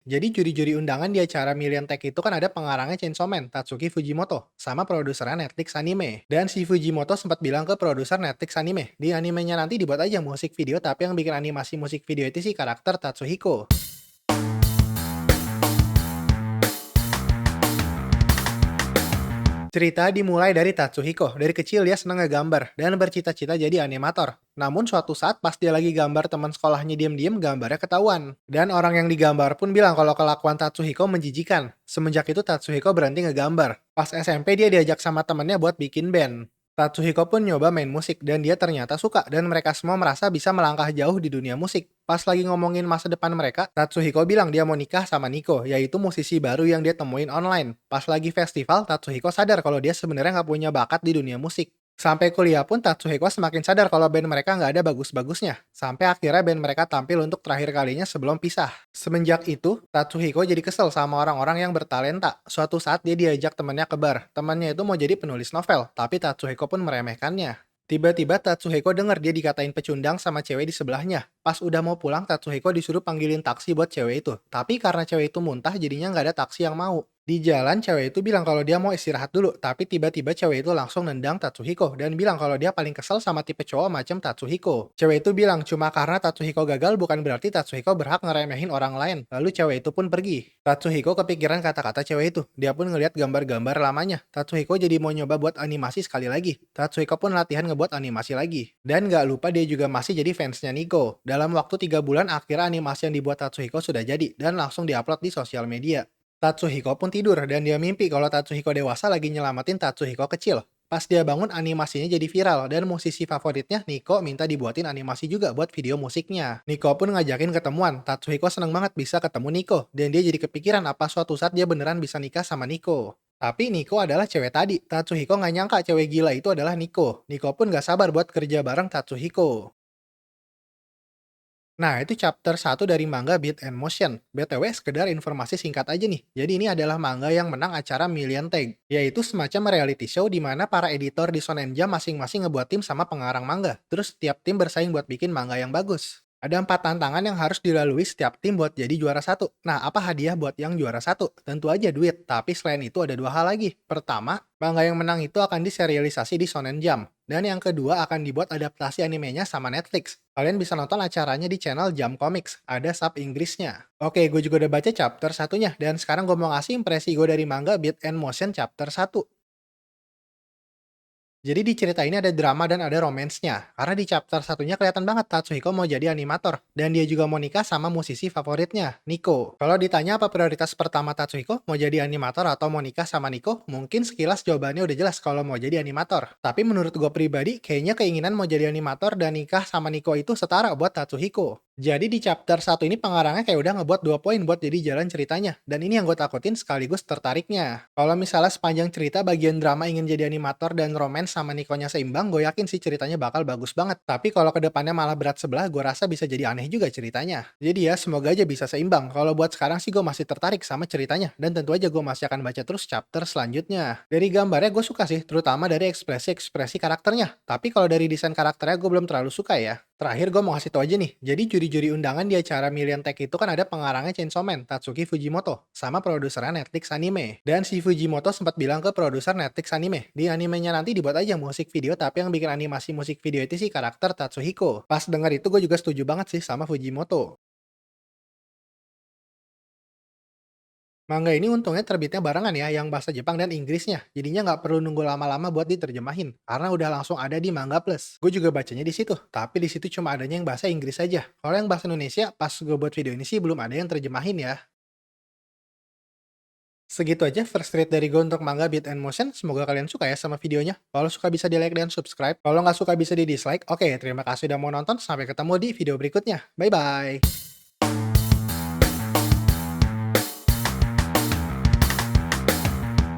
Jadi juri-juri undangan di acara Million Tech itu kan ada pengarangnya Chainsaw Man, Tatsuki Fujimoto, sama produsernya Netflix Anime. Dan si Fujimoto sempat bilang ke produser Netflix Anime, di animenya nanti dibuat aja musik video tapi yang bikin animasi musik video itu si karakter Tatsuhiko. Cerita dimulai dari Tatsuhiko. Dari kecil dia seneng ngegambar dan bercita-cita jadi animator. Namun suatu saat pas dia lagi gambar teman sekolahnya diem-diem gambarnya ketahuan. Dan orang yang digambar pun bilang kalau kelakuan Tatsuhiko menjijikan. Semenjak itu Tatsuhiko berhenti ngegambar. Pas SMP dia diajak sama temennya buat bikin band. Tatsuhiko pun nyoba main musik dan dia ternyata suka dan mereka semua merasa bisa melangkah jauh di dunia musik. Pas lagi ngomongin masa depan mereka, Tatsuhiko bilang dia mau nikah sama Nico, yaitu musisi baru yang dia temuin online. Pas lagi festival, Tatsuhiko sadar kalau dia sebenarnya nggak punya bakat di dunia musik. Sampai kuliah pun Tatsuhiko semakin sadar kalau band mereka nggak ada bagus-bagusnya. Sampai akhirnya band mereka tampil untuk terakhir kalinya sebelum pisah. Semenjak itu, Tatsuhiko jadi kesel sama orang-orang yang bertalenta. Suatu saat dia diajak temannya ke bar. Temannya itu mau jadi penulis novel, tapi Tatsuhiko pun meremehkannya. Tiba-tiba Tatsuhiko dengar dia dikatain pecundang sama cewek di sebelahnya. Pas udah mau pulang, Tatsuhiko disuruh panggilin taksi buat cewek itu. Tapi karena cewek itu muntah, jadinya nggak ada taksi yang mau. Di jalan, cewek itu bilang kalau dia mau istirahat dulu, tapi tiba-tiba cewek itu langsung nendang Tatsuhiko dan bilang kalau dia paling kesel sama tipe cowok macam Tatsuhiko. Cewek itu bilang cuma karena Tatsuhiko gagal bukan berarti Tatsuhiko berhak ngeremehin orang lain. Lalu cewek itu pun pergi. Tatsuhiko kepikiran kata-kata cewek itu. Dia pun ngeliat gambar-gambar lamanya. Tatsuhiko jadi mau nyoba buat animasi sekali lagi. Tatsuhiko pun latihan ngebuat animasi lagi. Dan gak lupa dia juga masih jadi fansnya Nico. Dalam waktu 3 bulan akhirnya animasi yang dibuat Tatsuhiko sudah jadi dan langsung diupload di sosial media. Tatsuhiko pun tidur dan dia mimpi kalau Tatsuhiko dewasa lagi nyelamatin Tatsuhiko kecil. Pas dia bangun animasinya jadi viral dan musisi favoritnya Nico minta dibuatin animasi juga buat video musiknya. Nico pun ngajakin ketemuan. Tatsuhiko seneng banget bisa ketemu Nico dan dia jadi kepikiran apa suatu saat dia beneran bisa nikah sama Nico. Tapi Nico adalah cewek tadi. Tatsuhiko nggak nyangka cewek gila itu adalah Nico. Nico pun gak sabar buat kerja bareng Tatsuhiko. Nah, itu chapter 1 dari manga Beat and Motion. BTW, sekedar informasi singkat aja nih. Jadi ini adalah manga yang menang acara Million Tag, yaitu semacam reality show di mana para editor di Shonen Jump masing-masing ngebuat tim sama pengarang manga. Terus setiap tim bersaing buat bikin manga yang bagus. Ada 4 tantangan yang harus dilalui setiap tim buat jadi juara satu. Nah, apa hadiah buat yang juara satu? Tentu aja duit, tapi selain itu ada 2 hal lagi. Pertama, manga yang menang itu akan diserialisasi di Shonen Jump. Dan yang kedua akan dibuat adaptasi animenya sama Netflix. Kalian bisa nonton acaranya di channel Jump Comics, ada sub Inggrisnya. Oke, gue juga udah baca chapter satunya, dan sekarang gue mau ngasih impresi gue dari manga Beat and Motion chapter 1. Jadi di cerita ini ada drama dan ada romansnya. Karena di chapter satunya kelihatan banget Tatsuhiko mau jadi animator. Dan dia juga mau nikah sama musisi favoritnya, Nico. Kalau ditanya apa prioritas pertama Tatsuhiko, mau jadi animator atau mau nikah sama Nico, mungkin sekilas jawabannya udah jelas kalau mau jadi animator. Tapi menurut gue pribadi, kayaknya keinginan mau jadi animator dan nikah sama Nico itu setara buat Tatsuhiko. Jadi di chapter 1 ini pengarangnya kayak udah ngebuat 2 poin buat jadi jalan ceritanya. Dan ini yang gue takutin sekaligus tertariknya. Kalau misalnya sepanjang cerita bagian drama ingin jadi animator dan romance sama Nikonya seimbang, gue yakin sih ceritanya bakal bagus banget. Tapi kalau kedepannya malah berat sebelah, gue rasa bisa jadi aneh juga ceritanya. Jadi ya semoga aja bisa seimbang. Kalau buat sekarang sih gue masih tertarik sama ceritanya. Dan tentu aja gue masih akan baca terus chapter selanjutnya. Dari gambarnya gue suka sih, terutama dari ekspresi-ekspresi karakternya. Tapi kalau dari desain karakternya gue belum terlalu suka ya. Terakhir gue mau kasih tau aja nih, jadi juri-juri undangan di acara Million Tech itu kan ada pengarangnya Chainsaw Man, Tatsuki Fujimoto, sama produsernya Netflix Anime. Dan si Fujimoto sempat bilang ke produser Netflix Anime, di animenya nanti dibuat aja musik video tapi yang bikin animasi musik video itu sih karakter Tatsuhiko. Pas denger itu gue juga setuju banget sih sama Fujimoto. Manga ini untungnya terbitnya barengan ya, yang bahasa Jepang dan Inggrisnya. Jadinya nggak perlu nunggu lama-lama buat diterjemahin, karena udah langsung ada di Manga Plus. Gue juga bacanya di situ, tapi di situ cuma adanya yang bahasa Inggris aja. Kalau yang bahasa Indonesia, pas gue buat video ini sih belum ada yang terjemahin ya. Segitu aja first rate dari gue untuk manga Beat and Motion. Semoga kalian suka ya sama videonya. Kalau suka bisa di like dan subscribe. Kalau nggak suka bisa di dislike. Oke, terima kasih udah mau nonton. Sampai ketemu di video berikutnya. Bye-bye.